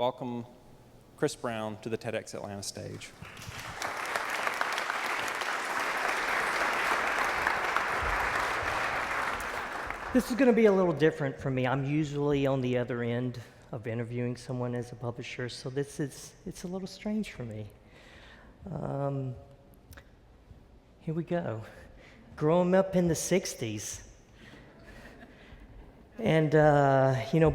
welcome Chris Brown to the TEDxAtlanta stage. This is going to be a little different for me. I'm usually on the other end of interviewing someone as a publisher, so it's a little strange for me. Here we go. Growing up in the 60s, and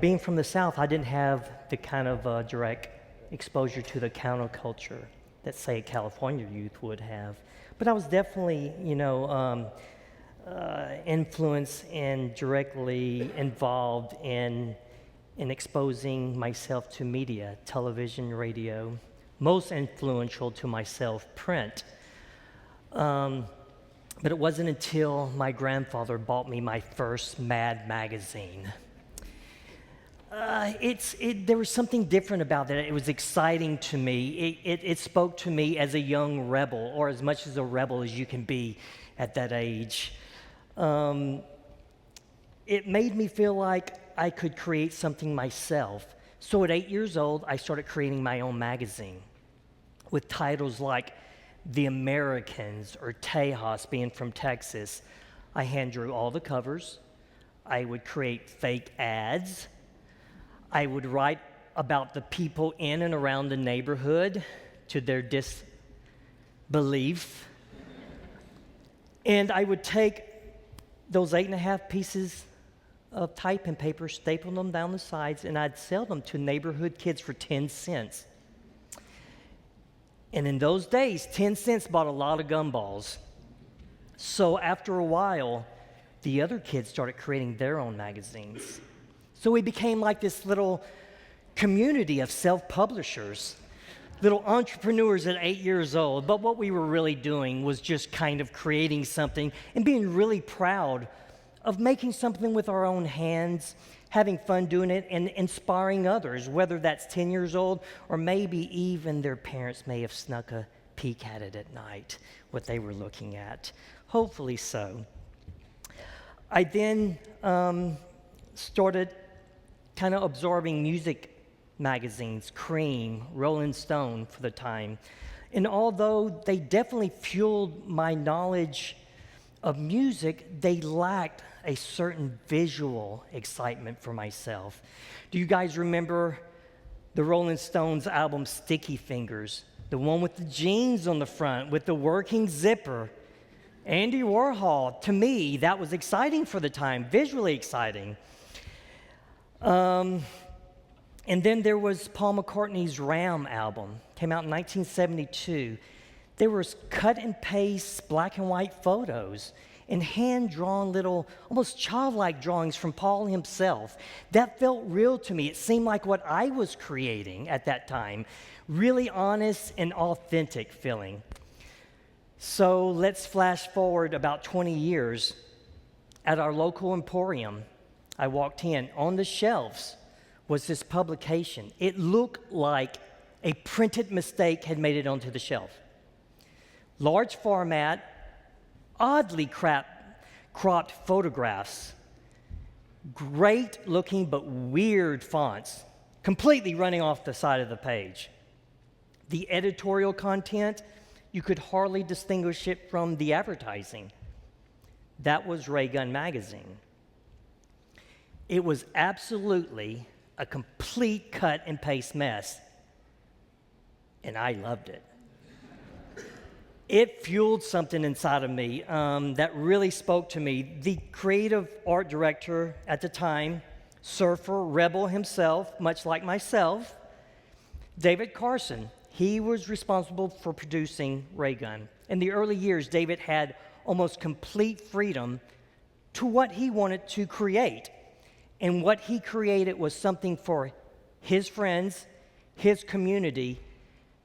being from the South, I didn't have the kind of direct exposure to the counterculture that, say, a California youth would have. But I was definitely, influenced and directly involved in exposing myself to media, television, radio, most influential to myself, print. But it wasn't until my grandfather bought me my first Mad magazine. There was something different about that. It was exciting to me. It spoke to me as a young rebel, or as much as a rebel as you can be at that age. It made me feel like I could create something myself. So at 8 years old, I started creating my own magazine with titles like The Americans or Tejas, being from Texas. I hand drew all the covers. I would create fake ads. I would write about the people in and around the neighborhood to their disbelief. And I would take those 8.5 pieces of type and paper, staple them down the sides, and I'd sell them to neighborhood kids for 10 cents. And in those days, 10 cents bought a lot of gumballs. So after a while, the other kids started creating their own magazines. So we became like this little community of self-publishers, little entrepreneurs at 8 years old. But what we were really doing was just kind of creating something and being really proud of making something with our own hands, having fun doing it, and inspiring others, whether that's 10 years old or maybe even their parents may have snuck a peek at it at night, what they were looking at. Hopefully so. I then started kind of absorbing music magazines, Cream, Rolling Stone for the time. And although they definitely fueled my knowledge of music, they lacked a certain visual excitement for myself. Do you guys remember the Rolling Stones album Sticky Fingers? The one with the jeans on the front, with the working zipper. Andy Warhol, to me, that was exciting for the time, visually exciting. And then there was Paul McCartney's Ram album, came out in 1972. There was cut and paste black and white photos and hand-drawn little, almost childlike drawings from Paul himself. That felt real to me. It seemed like what I was creating at that time, really honest and authentic feeling. So let's flash forward about 20 years. At our local emporium, I walked in. On the shelves was this publication. It looked like a printed mistake had made it onto the shelf. Large format, oddly cropped photographs, great looking but weird fonts, completely running off the side of the page. The editorial content, you could hardly distinguish it from the advertising. That was Ray Gun Magazine. It was absolutely a complete cut and paste mess, and I loved it. It fueled something inside of me that really spoke to me. The creative art director at the time, surfer, rebel himself, much like myself, David Carson, he was responsible for producing Ray Gun. In the early years, David had almost complete freedom to what he wanted to create. And what he created was something for his friends, his community,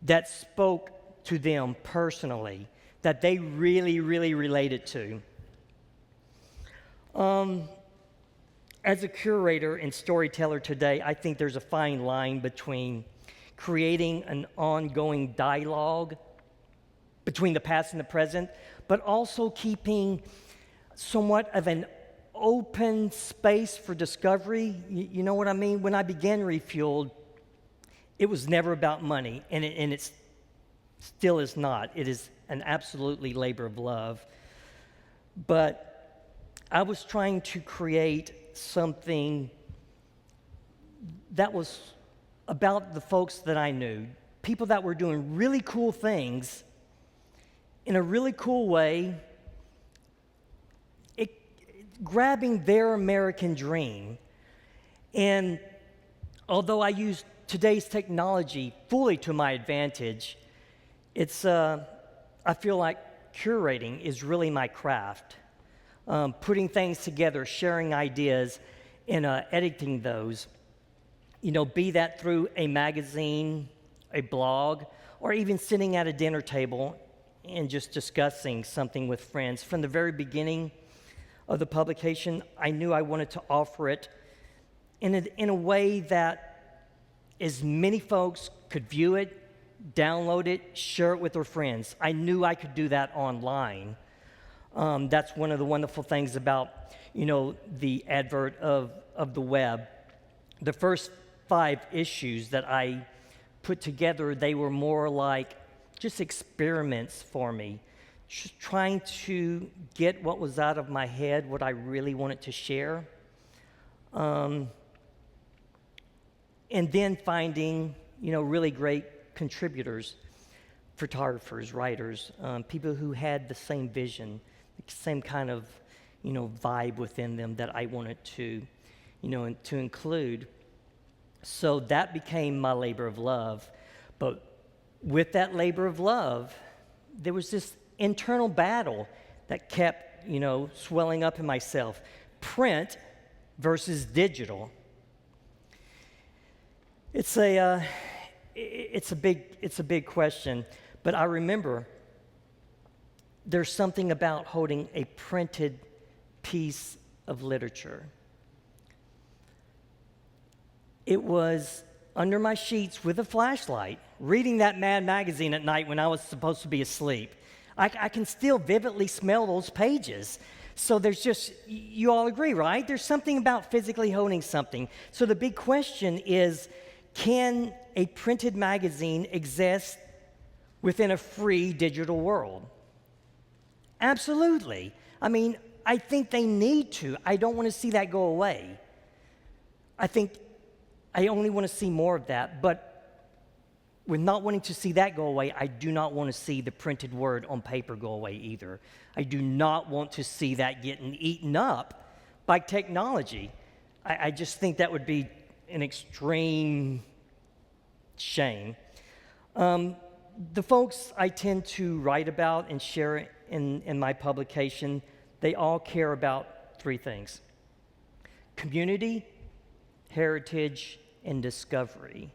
that spoke to them personally, that they really, really related to. As a curator and storyteller today, I think there's a fine line between creating an ongoing dialogue between the past and the present, but also keeping somewhat of an open space for discovery. You know what I mean? When I began Refueled, it was never about money, and it still is not. It is an absolutely labor of love. But I was trying to create something that was about the folks that I knew, people that were doing really cool things in a really cool way, grabbing their American dream. And although I use today's technology fully to my advantage, I feel like curating is really my craft. Putting things together, sharing ideas, and editing those. Be that through a magazine, a blog, or even sitting at a dinner table and just discussing something with friends. From the very beginning of the publication, I knew I wanted to offer it in a way that as many folks could view it, download it, share it with their friends. I knew I could do that online. That's one of the wonderful things about, the advert of the web. The first 5 issues that I put together, they were more like just experiments for me, just trying to get what was out of my head, what I really wanted to share. And then finding, really great contributors, photographers, writers, people who had the same vision, the same kind of, vibe within them that I wanted to, to include. So that became my labor of love. But with that labor of love, there was this internal battle that kept, swelling up in myself. Print versus digital. It's a big question, but I remember there's something about holding a printed piece of literature. It was under my sheets with a flashlight, reading that Mad magazine at night when I was supposed to be asleep. I can still vividly smell those pages. So there's just, you all agree, right? There's something about physically holding something. So the big question is, can a printed magazine exist within a free digital world? Absolutely. I think they need to. I don't want to see that go away. I only want to see more of that, but with not wanting to see that go away, I do not want to see the printed word on paper go away either. I do not want to see that getting eaten up by technology. I just think that would be an extreme shame. The folks I tend to write about and share in my publication, they all care about 3 things: community, heritage, and discovery.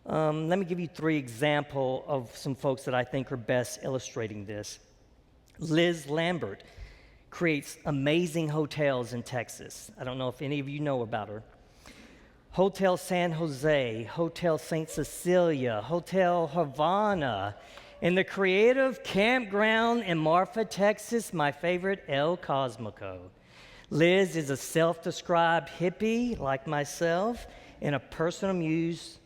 Let me give you 3 examples of some folks that I think are best illustrating this. Liz Lambert creates amazing hotels in Texas. I don't know if any of you know about her. Hotel San Jose, Hotel St. Cecilia, Hotel Havana, and the creative campground in Marfa, Texas, my favorite, El Cosmico. Liz is a self-described hippie like myself and a personal muse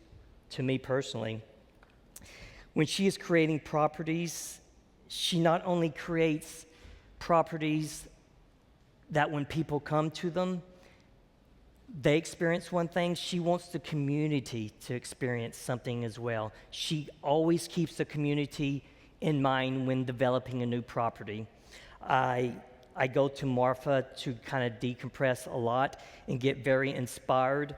to me personally. When she is creating properties, she not only creates properties that when people come to them, they experience one thing, she wants the community to experience something as well. She always keeps the community in mind when developing a new property. I go to Marfa to kind of decompress a lot and get very inspired.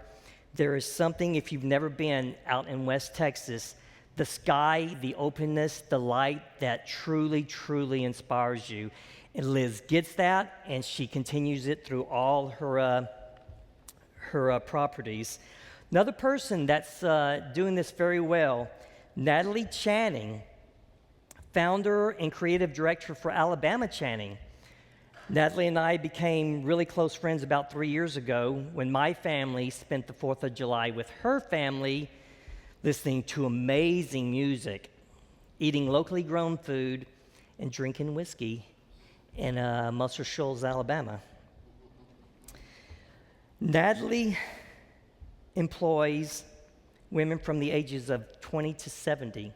There is something, if you've never been out in West Texas, the sky, the openness, the light that truly, truly inspires you. And Liz gets that, and she continues it through all her properties. Another person that's doing this very well, Natalie Channing, founder and creative director for Alabama Channing. Natalie and I became really close friends about 3 years ago when my family spent the 4th of July with her family listening to amazing music, eating locally grown food, and drinking whiskey in Muscle Shoals, Alabama. Natalie employs women from the ages of 20 to 70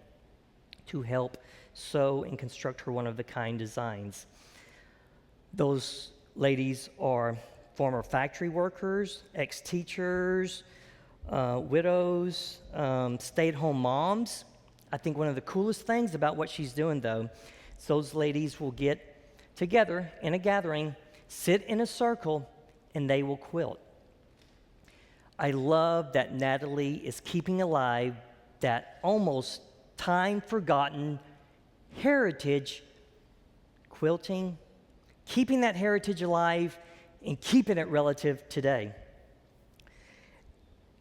to help sew and construct her one-of-a-kind designs. Those ladies are former factory workers, ex-teachers, widows, stay-at-home moms. I think one of the coolest things about what she's doing, though, is those ladies will get together in a gathering, sit in a circle, and they will quilt. I love that Natalie is keeping alive that almost time-forgotten heritage, quilting, keeping that heritage alive and keeping it relative today.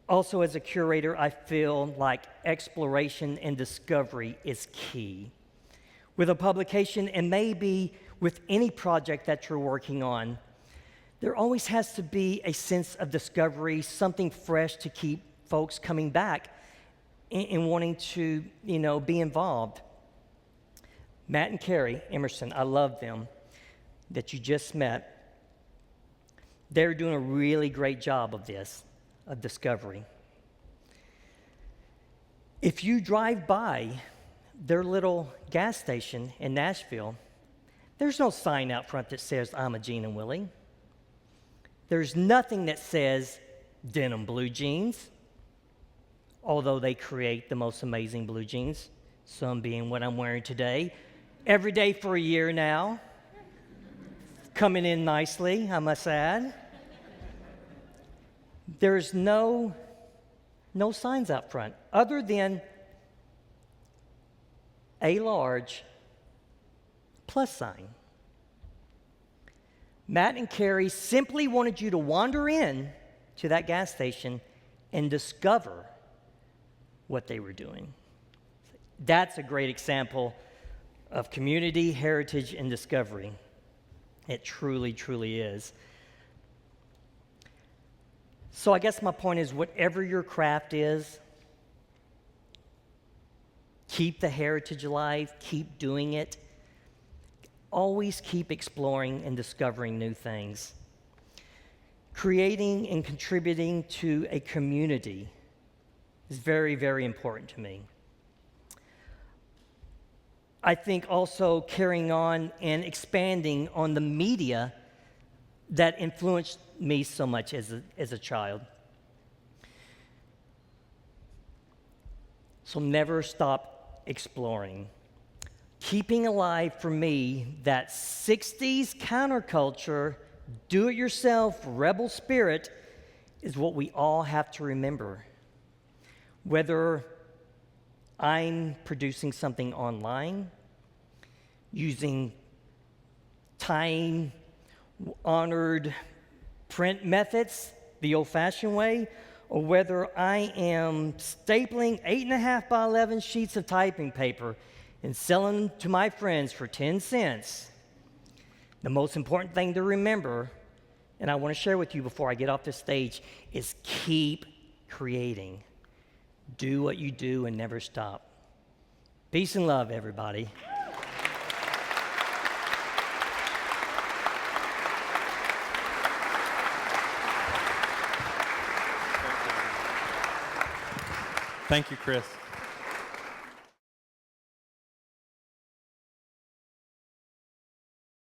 Also, as a curator, I feel like exploration and discovery is key. With a publication, and maybe with any project that you're working on, there always has to be a sense of discovery, something fresh to keep folks coming back and wanting to, be involved. Matt and Carrie Emerson, I love them, that you just met. They're doing a really great job of this, of discovery. If you drive by their little gas station in Nashville, there's no sign out front that says, "I'm a Gene and Willie." There's nothing that says denim blue jeans, although they create the most amazing blue jeans, some being what I'm wearing today, every day for a year now. Coming in nicely, I must add. There's no signs out front other than a large plus sign. Matt and Carrie simply wanted you to wander in to that gas station and discover what they were doing. That's a great example of community, heritage, and discovery. It truly, truly is. So I guess my point is, whatever your craft is, keep the heritage alive, keep doing it. Always keep exploring and discovering new things. Creating and contributing to a community is very, very important to me. I think also carrying on and expanding on the media that influenced me so much as a child. So never stop exploring. Keeping alive for me that 60s counterculture, do-it-yourself rebel spirit is what we all have to remember. Whether I'm producing something online, using time-honored print methods, the old-fashioned way, or whether I am stapling 8.5 by 11 sheets of typing paper and selling them to my friends for 10 cents. The most important thing to remember, and I want to share with you before I get off the stage, is keep creating. Do what you do and never stop. Peace and love, everybody. Thank you, Chris.